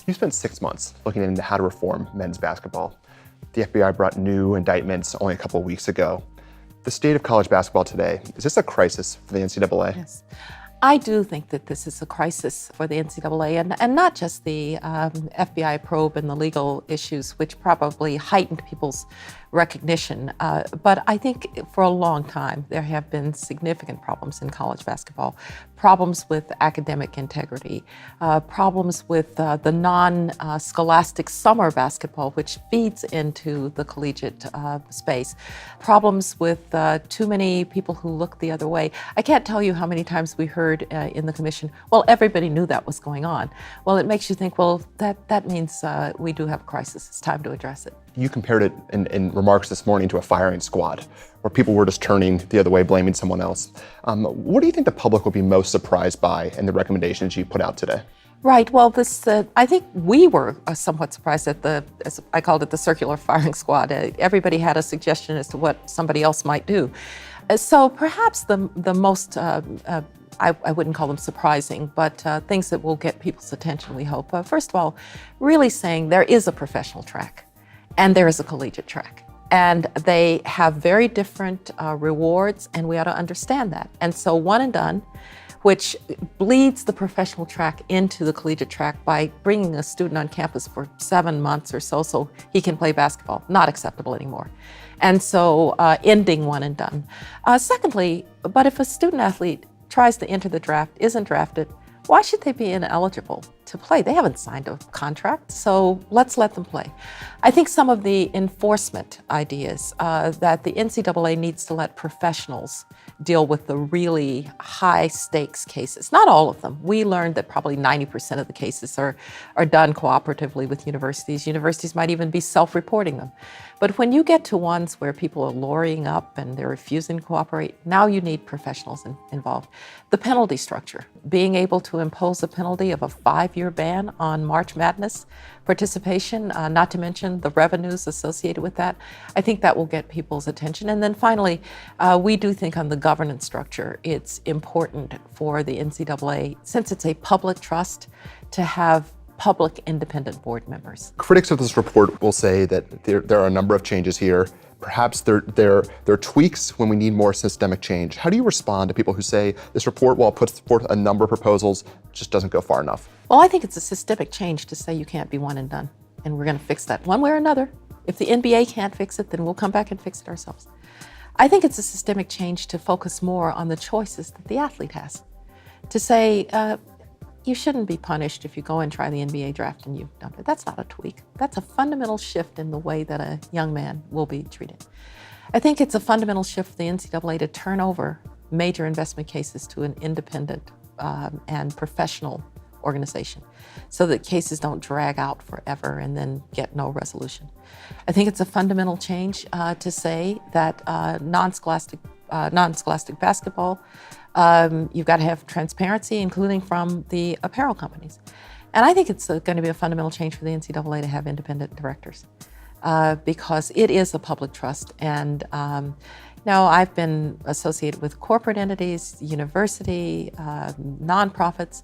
You spent 6 months looking into how to reform men's basketball. The FBI brought new indictments only a couple of weeks ago. The state of college basketball today, is this a crisis for the NCAA? Yes. I do think that this is a crisis for the NCAA, and not just the FBI probe and the legal issues, which probably heightened people's recognition. But I think for a long time, there have been significant problems in college basketball, problems with academic integrity, problems with the non-scholastic summer basketball, which feeds into the collegiate space, problems with too many people who look the other way. I can't tell you how many times we heard in the commission, well, everybody knew that was going on. Well, it makes you think, well, that means we do have a crisis. It's time to address it. You compared it in remarks this morning to a firing squad, where people were just turning the other way, blaming someone else. What do you think the public will be most surprised by in the recommendations you put out today? Right. Well, I think we were somewhat surprised at as I called it, the circular firing squad. Everybody had a suggestion as to what somebody else might do. So perhaps the most, I wouldn't call them surprising, but things that will get people's attention, we hope. First of all, really saying there is a professional track and there is a collegiate track. And they have very different rewards, and we ought to understand that. And so one and done, which bleeds the professional track into the collegiate track by bringing a student on campus for 7 months or so he can play basketball, not acceptable anymore. And so ending one and done. Secondly, but if a student athlete tries to enter the draft, isn't drafted, why should they be ineligible to play? They haven't signed a contract, so let's let them play. I think some of the enforcement ideas that the NCAA needs to let professionals deal with the really high stakes cases. Not all of them. We learned that probably 90% of the cases are done cooperatively with universities. Universities might even be self-reporting them. But when you get to ones where people are lawyering up and they're refusing to cooperate, now you need professionals involved. The penalty structure, being able to impose a penalty of a 5-year ban on March Madness participation, not to mention the revenues associated with that, I think that will get people's attention. And then finally, we do think on the governance structure, it's important for the NCAA, since it's a public trust, to have public independent board members. Critics of this report will say that there are a number of changes here. Perhaps there are tweaks when we need more systemic change. How do you respond to people who say this report, while it puts forth a number of proposals, just doesn't go far enough? Well, I think it's a systemic change to say you can't be one and done, and we're going to fix that one way or another. If the NBA can't fix it, then we'll come back and fix it ourselves. I think it's a systemic change to focus more on the choices that the athlete has. To say, you shouldn't be punished if you go and try the NBA draft and you don't. That's not a tweak. That's a fundamental shift in the way that a young man will be treated. I think it's a fundamental shift for the NCAA to turn over major investment cases to an independent and professional organization so that cases don't drag out forever and then get no resolution. I think it's a fundamental change to say that non-scholastic basketball, you've got to have transparency, including from the apparel companies. And I think it's going to be a fundamental change for the NCAA to have independent directors because it is a public trust. And now I've been associated with corporate entities, university, nonprofits.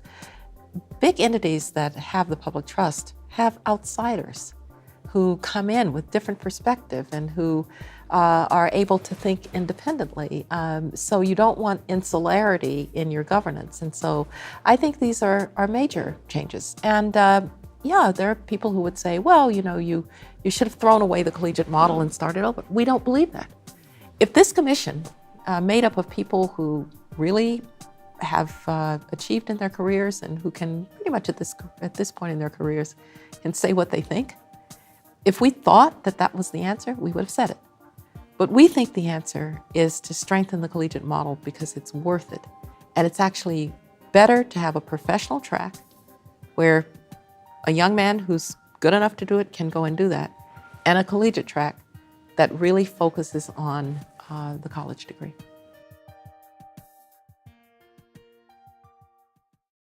Big entities that have the public trust have outsiders who come in with different perspective and who are able to think independently. So you don't want insularity in your governance. And so I think these are major changes. And yeah, there are people who would say, well, you should have thrown away the collegiate model and started over. We don't believe that. If this commission, made up of people who really have achieved in their careers and who can pretty much at this point in their careers can say what they think, if we thought that that was the answer, we would have said it. But we think the answer is to strengthen the collegiate model because it's worth it. And it's actually better to have a professional track where a young man who's good enough to do it can go and do that, and a collegiate track that really focuses on the college degree.